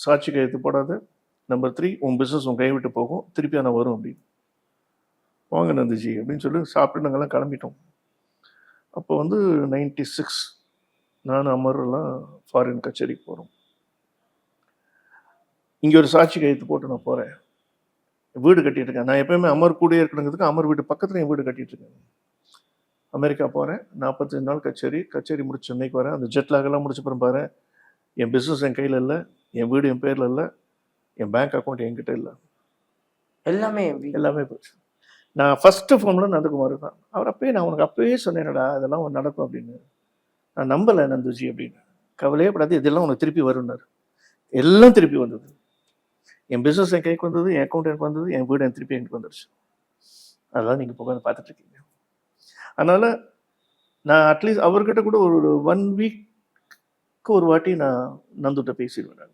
சாட்சி கையெழுத்து போடாத. நம்பர் 3 உன் பிஸ்னஸ் உன் கை விட்டு போகும், திருப்பி ஆனால் வரும் அப்படின்னு. வாங்க நந்துஜி அப்படின்னு சொல்லி சாப்பிட்டு நாங்கள்லாம் கிளம்பிட்டோம். அப்போ வந்து 96 நான் அமர்லாம் ஃபாரின் கச்சேரிக்கு போகிறோம். இங்கே ஒரு சாட்சி கையெழுத்து போட்டு நான் போகிறேன். வீடு கட்டிட்டு இருக்கேன். நான் எப்பயுமே அமர் கூட இருக்கணுங்கிறதுக்கு அமர் வீட்டு பக்கத்தில் என் வீடு கட்டிட்டு இருக்கேன். அமெரிக்கா போகிறேன். 45 நாள் கச்சேரி முடிச்சு சென்னைக்கு வரேன். அந்த ஜெட்லாகெல்லாம் முடிச்ச அப்புறம் பாரு, என் பிஸ்னஸ் என் கையில் இல்லை, என் வீடு என் பேரில் இல்லை, என் பேங்க் அக்கௌண்ட் என்கிட்ட இல்லை, எல்லாமே போச்சு. நான் ஃபஸ்ட்டு ஃபோனில் நந்தகுமார் தான். அவர் அப்பயே நான் உனக்கு அப்பயே சொன்னேன்டா இதெல்லாம் நடக்கும் அப்படின்னு. நான் நம்பலை நந்துஜி அப்படின்னு. கவலையே படாது, இதெல்லாம் உனக்கு திருப்பி வரும்னாரு. எல்லாம் திருப்பி வந்தது. என் பிஸ்னஸ் என் கைக்கு வந்தது, என் அக்கௌண்ட் எனக்கு வந்தது, என் வீடு என் திருப்பி எனக்கு வந்துடுச்சு. அதெல்லாம் நீங்கள் உட்காந்து பார்த்துட்டு இருக்கீங்க. அதனால் நான் அட்லீஸ்ட் அவர்கிட்ட கூட ஒரு 1 வீக் ஒரு வாட்டி நான் நந்துட்ட பேசிடுவேன்.